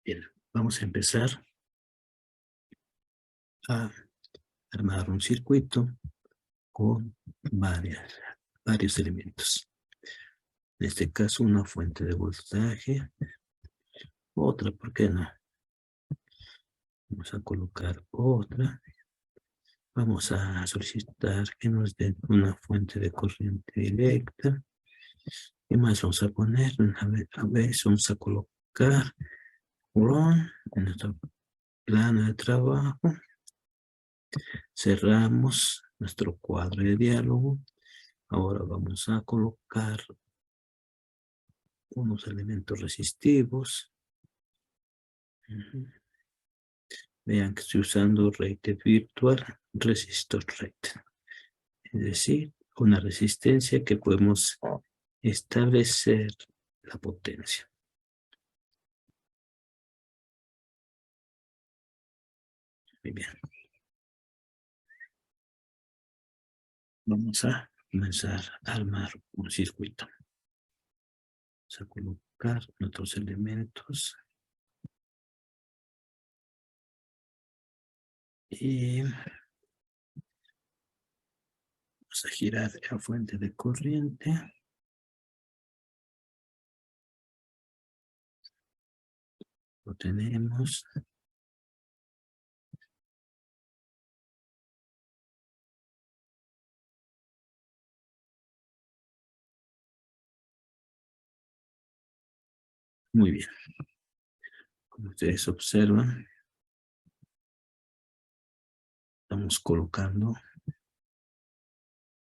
Bien, vamos a empezar a armar un circuito con varios elementos. En este caso, una fuente de voltaje. Otra, ¿por qué no? Vamos a colocar otra. Vamos a solicitar que nos den una fuente de corriente directa. ¿Qué más vamos a poner? A ver, vamos a colocar ground en nuestro plano de trabajo. Cerramos nuestro cuadro de diálogo. Ahora vamos a colocar unos elementos resistivos. Vean que estoy usando rated virtual resistor rate. Es decir, una resistencia que podemos establecer la potencia. Muy bien. Vamos a comenzar a armar un circuito. Vamos a colocar nuestros elementos. Y vamos a girar la fuente de corriente. Lo tenemos. Muy bien. Como ustedes observan, estamos colocando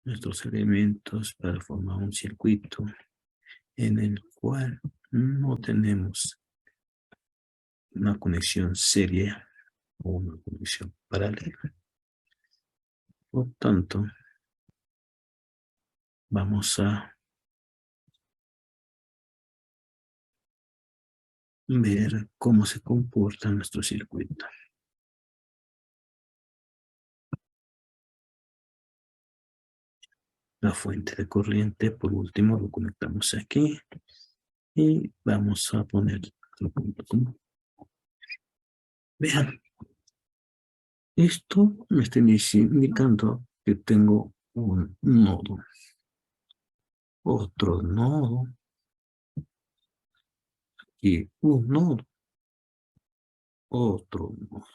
nuestros elementos para formar un circuito en el cual no tenemos una conexión seria o una conexión paralela. Por tanto, vamos a ver cómo se comporta nuestro circuito. la fuente de corriente. Por último, lo conectamos aquí y vamos a poner el punto común. Vean, esto me está indicando que tengo un nodo, otro nodo y un nodo, otro nodo.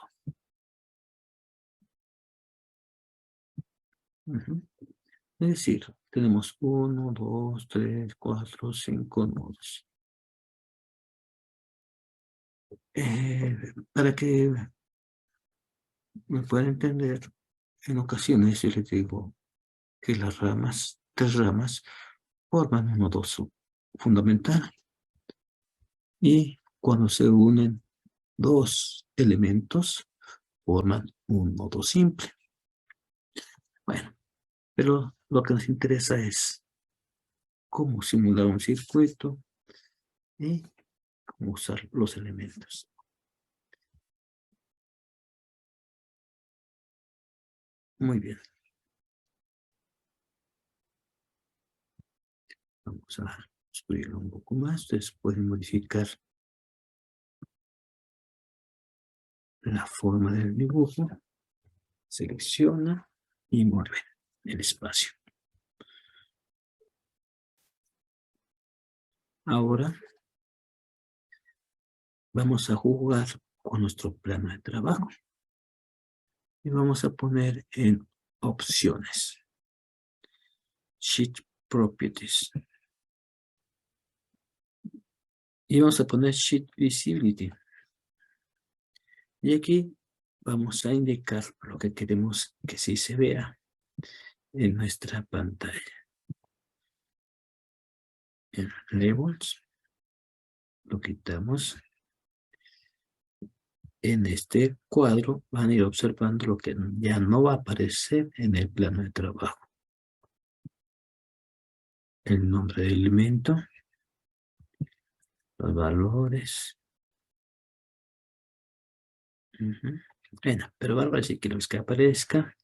Es decir, tenemos 1, 2, 3, 4, 5 nodos. Para que me puedan entender, en ocasiones yo les digo que las ramas, tres ramas, forman un nodo fundamental. Y cuando se unen dos elementos, forman un nodo simple. Bueno, pero lo que nos interesa es cómo simular un circuito y cómo usar los elementos. Muy bien. Vamos a construirlo un poco más. Ustedes pueden modificar la forma del dibujo. Selecciona y mueve el espacio. Ahora vamos a jugar con nuestro plano de trabajo. Y vamos a poner en opciones. Sheet Properties. Y vamos a poner Sheet Visibility. Y aquí vamos a indicar lo que queremos que sí se vea en nuestra pantalla. En Labels, lo quitamos. En este cuadro van a ir observando lo que ya no va a aparecer en el plano de trabajo. El nombre del elemento, los valores. Bueno, pero ahora sí queremos que aparezca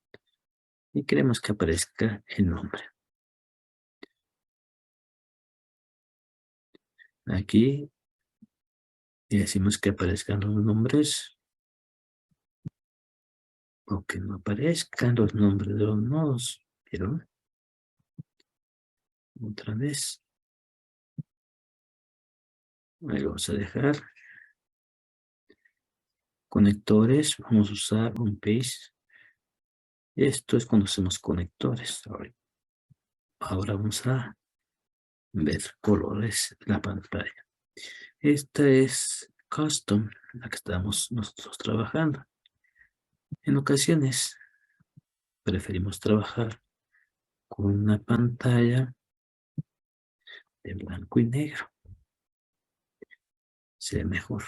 y queremos que aparezca el nombre. Aquí decimos que aparezcan los nombres o que no aparezcan los nombres de los nodos, pero otra vez ahí vamos a dejar conectores. Vamos a usar un page. Esto es cuando hacemos conectores. Ahora vamos a ver colores en la pantalla. Esta es custom, la que estamos nosotros trabajando. En ocasiones preferimos trabajar con una pantalla de blanco y negro. Se ve mejor.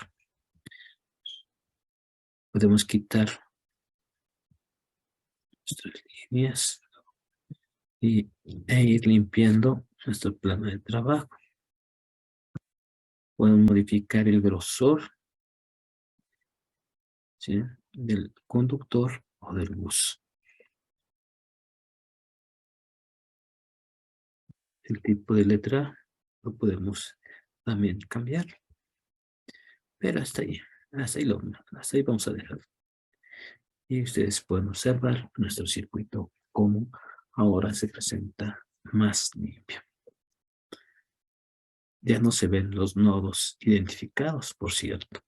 Podemos quitar nuestras líneas e ir limpiando nuestro plano de trabajo. Podemos modificar el grosor, ¿sí?, del conductor o del bus. El tipo de letra lo podemos también cambiar. Pero hasta ahí vamos a dejar. Y ustedes pueden observar nuestro circuito como ahora se presenta más limpio. Ya no se ven los nodos identificados, por cierto.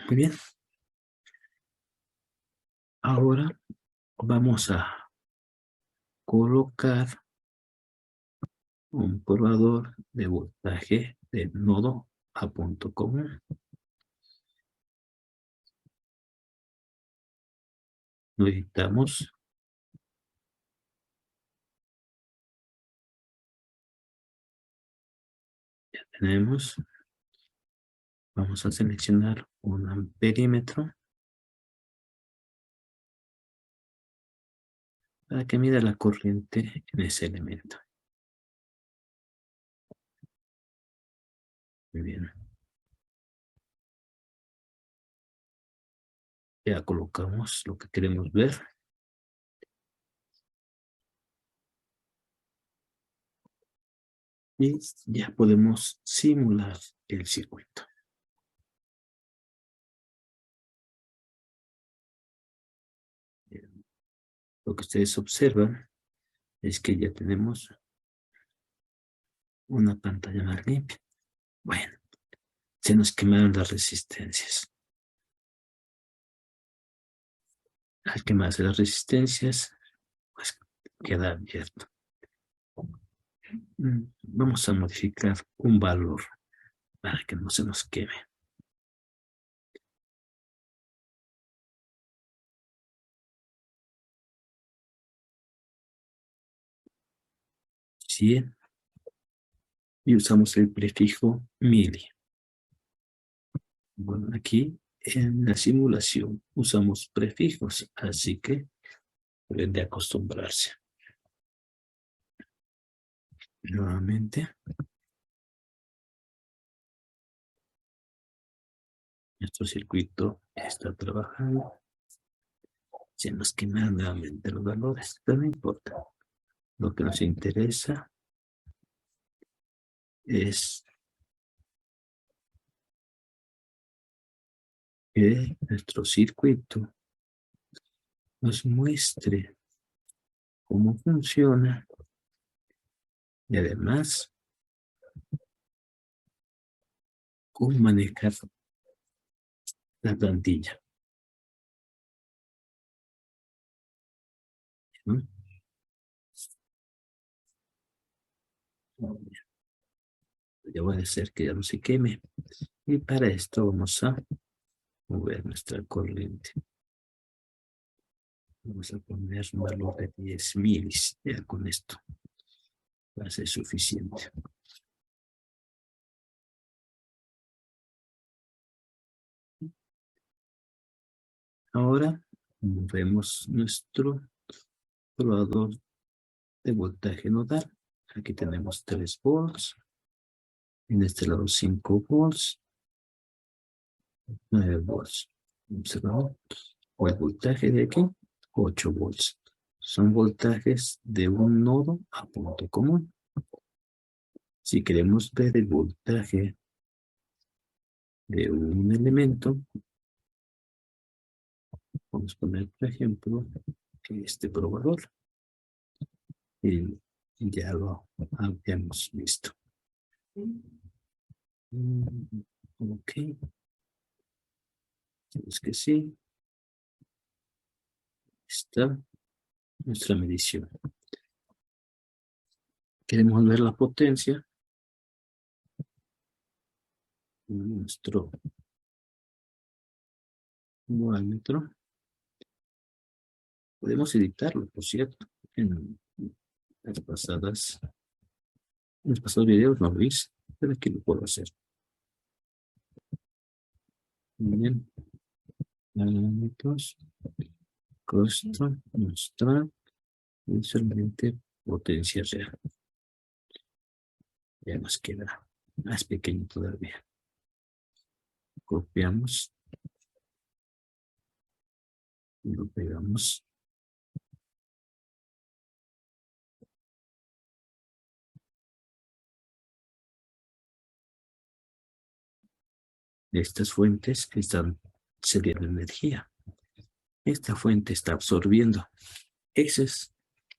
Muy bien. Ahora vamos a colocar un probador de voltaje de nodo a punto común. Lo editamos. Ya tenemos. Vamos a seleccionar un amperímetro para que mida la corriente en ese elemento. Muy bien. Ya colocamos lo que queremos ver. Y ya podemos simular el circuito. Lo que ustedes observan es que ya tenemos una pantalla más limpia. Bueno, se nos quemaron las resistencias. Al quemarse las resistencias, pues queda abierto. Vamos a modificar un valor para que no se nos queme. ¿Sí? Y usamos el prefijo mili. Bueno, aquí en la simulación usamos prefijos, así que deben de acostumbrarse. Nuevamente, nuestro circuito está trabajando. Se nos queman nuevamente los valores, pero no importa. Lo que nos interesa es que nuestro circuito nos muestre cómo funciona y además cómo manejar la plantilla, ¿no? Ya voy a hacer que ya no se queme. Y para esto vamos a mover nuestra corriente. Vamos a poner un valor de 10 milis. Ya con esto va a ser suficiente. Ahora movemos nuestro probador de voltaje nodal. Aquí tenemos 3 volts. En este lado 5 volts. 9 volts. Observamos. O el voltaje de aquí, 8 volts. Son voltajes de un nodo a punto común. Si queremos ver el voltaje de un elemento, vamos a poner, por ejemplo, este probador. Y ya lo habíamos visto. Ok. Es que sí. Está nuestra medición. Queremos ver la potencia. Nuestro voltmetro. Podemos editarlo, por cierto. En los pasados videos no lo hice, pero aquí lo puedo hacer. Muy bien. Parámetros. Costo. Mostrar. Y solamente potencia real. Ya nos queda más pequeño todavía. Copiamos. Y lo pegamos. Estas fuentes están cediendo energía. Esta fuente está absorbiendo. Esa es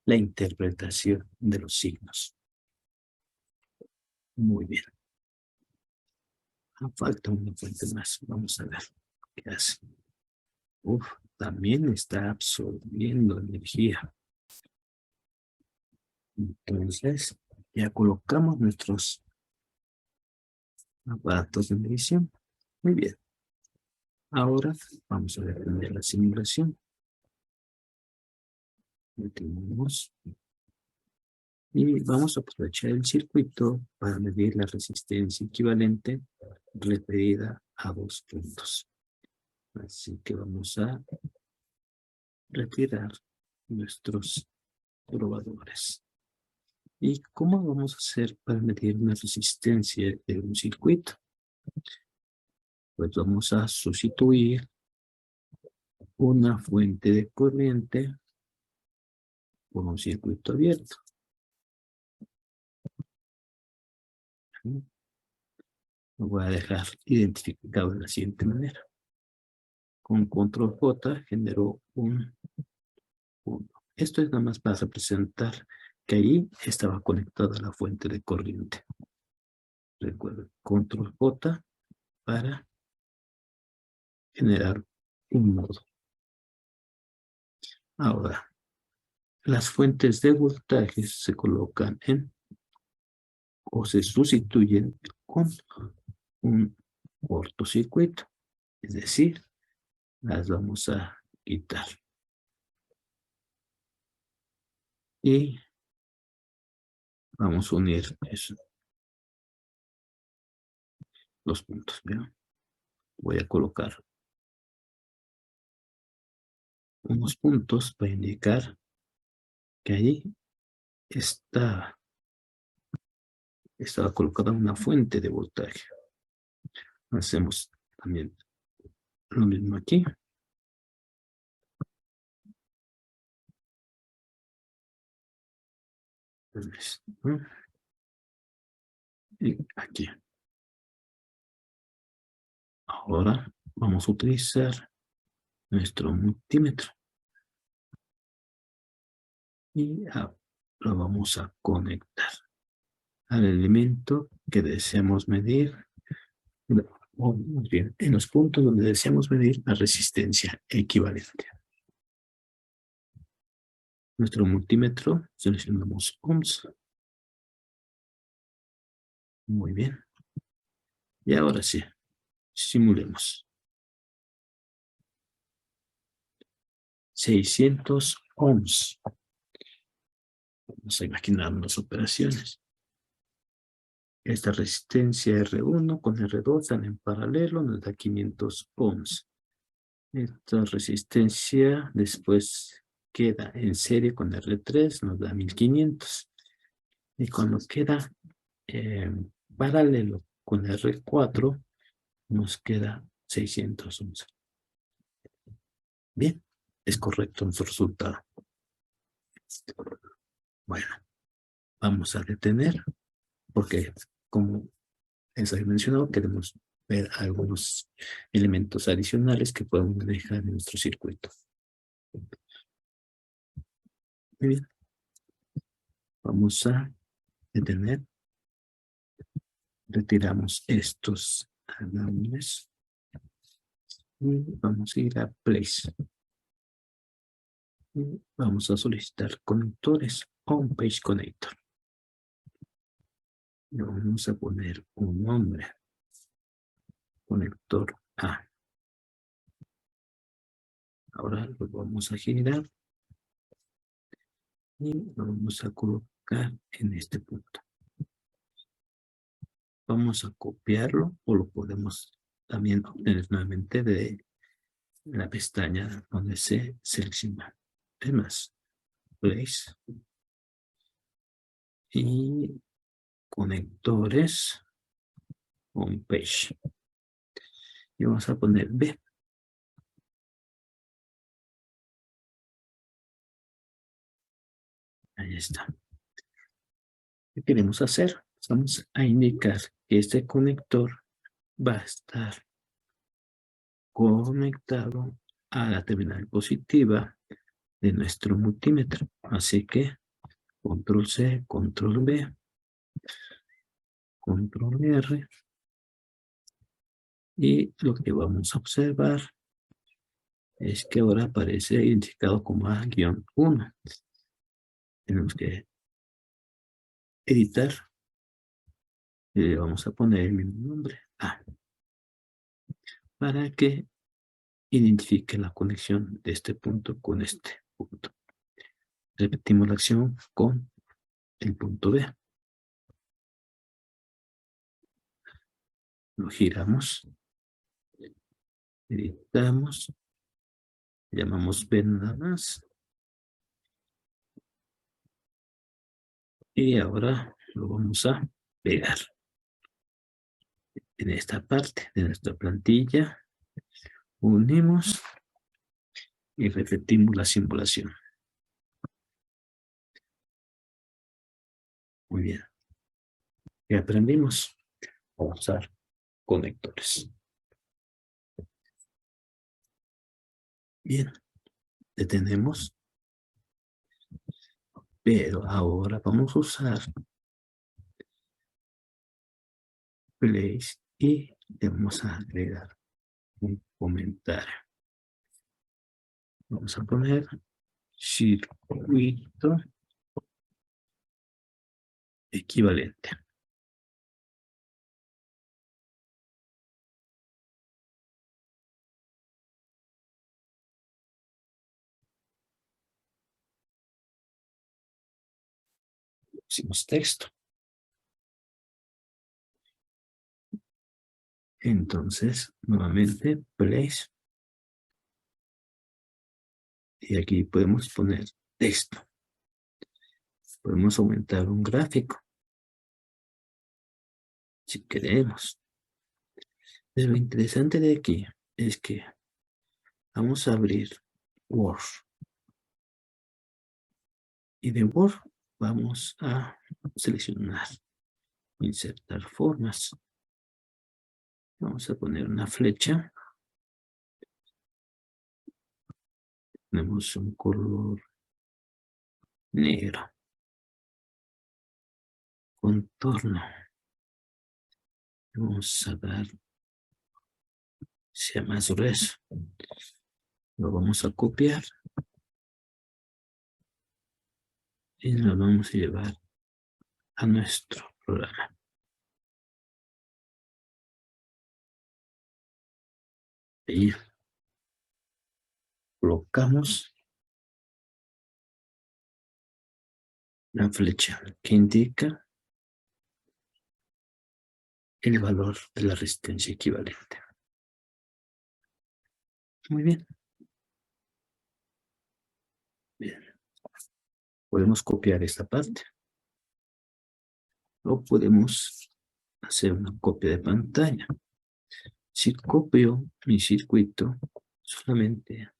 la interpretación de los signos. Muy bien. Falta una fuente más. Vamos a ver qué hace. También está absorbiendo energía. Entonces, ya colocamos nuestros aparatos de medición. Muy bien. Ahora vamos a detener la simulación. Detenemos. Y vamos a aprovechar el circuito para medir la resistencia equivalente referida a 2 puntos. Así que vamos a retirar nuestros probadores. ¿Y cómo vamos a hacer para medir una resistencia de un circuito? Pues vamos a sustituir una fuente de corriente por un circuito abierto. Lo voy a dejar identificado de la siguiente manera. Con control J generó un punto. Esto es nada más para representar que ahí estaba conectada la fuente de corriente. Recuerden, control J para generar un nodo. Ahora, las fuentes de voltaje se colocan en o se sustituyen con un cortocircuito. Es decir, las vamos a quitar. Y vamos a unir eso, los puntos. ¿Vean? Voy a colocar unos puntos para indicar que ahí estaba colocada una fuente de voltaje. Hacemos también lo mismo aquí. Y aquí. Ahora vamos a utilizar nuestro multímetro. Y lo vamos a conectar al elemento que deseamos medir, o más bien, en los puntos donde deseamos medir la resistencia equivalente. Nuestro multímetro, seleccionamos ohms. Muy bien. Y ahora sí, simulemos. 600 ohms. Vamos a imaginar las operaciones. Esta resistencia R1 con R2 están en paralelo, nos da 500 ohms. Esta resistencia después queda en serie con R3, nos da 1500. Y cuando queda paralelo con R4, nos queda 600 ohms. Bien, es correcto nuestro resultado. Bueno, vamos a detener porque, como les he mencionado, queremos ver algunos elementos adicionales que podemos dejar en nuestro circuito. Muy bien. Vamos a detener. Retiramos estos alarmes. Y vamos a ir a Place. Y vamos a solicitar conectores On Page Connector. Le vamos a poner un nombre. Conector A. Ahora lo vamos a girar. Y lo vamos a colocar en este punto. Vamos a copiarlo o lo podemos también obtener nuevamente de la pestaña donde se selecciona. Además, Place y conectores On Page. Y vamos a poner B. Ahí está. ¿Qué queremos hacer? Vamos a indicar que este conector va a estar conectado a la terminal positiva de nuestro multímetro. Así que control C, control B, control R. Y lo que vamos a observar es que ahora aparece identificado como A-1. Tenemos que editar. Y le vamos a poner el mismo nombre A. Para que identifique la conexión de este punto con este punto. Repetimos la acción con el punto B. Lo giramos. Editamos. Llamamos B nada más. Y ahora lo vamos a pegar. En esta parte de nuestra plantilla. Unimos. Y repetimos la simulación. Muy bien. Y aprendimos a usar conectores. Bien, detenemos. Pero ahora vamos a usar place y le vamos a agregar un comentario. Vamos a poner circuito equivalente. Pusimos texto. Entonces, nuevamente, place. Y aquí podemos poner texto. Podemos aumentar un gráfico, si queremos. Pero lo interesante de aquí es que vamos a abrir Word. Y de Word vamos a seleccionar, insertar formas. Vamos a poner una flecha. Tenemos un color negro. Contorno. Vamos a dar, sea más grueso. Lo vamos a copiar. Y lo vamos a llevar a nuestro programa. Y colocamos la flecha que indica el valor de la resistencia equivalente. Muy bien. Bien. Podemos copiar esta parte. O podemos hacer una copia de pantalla. Si copio mi circuito, solamente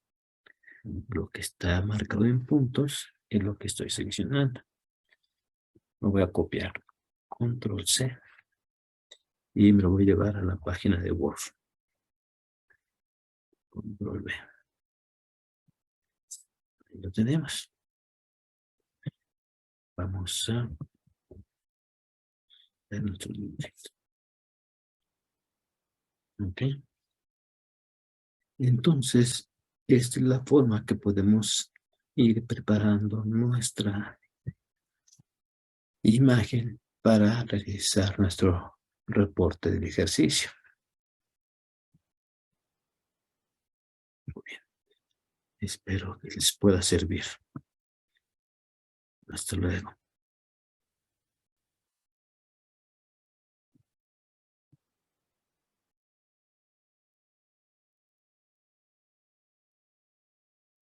lo que está marcado en puntos es lo que estoy seleccionando. Lo voy a copiar. Control C. Y me lo voy a llevar a la página de Word. Control V. Ahí lo tenemos. Vamos a ver nuestro texto. Ok. Entonces, esta es la forma que podemos ir preparando nuestra imagen para realizar nuestro reporte del ejercicio. Muy bien. Espero que les pueda servir. Hasta luego.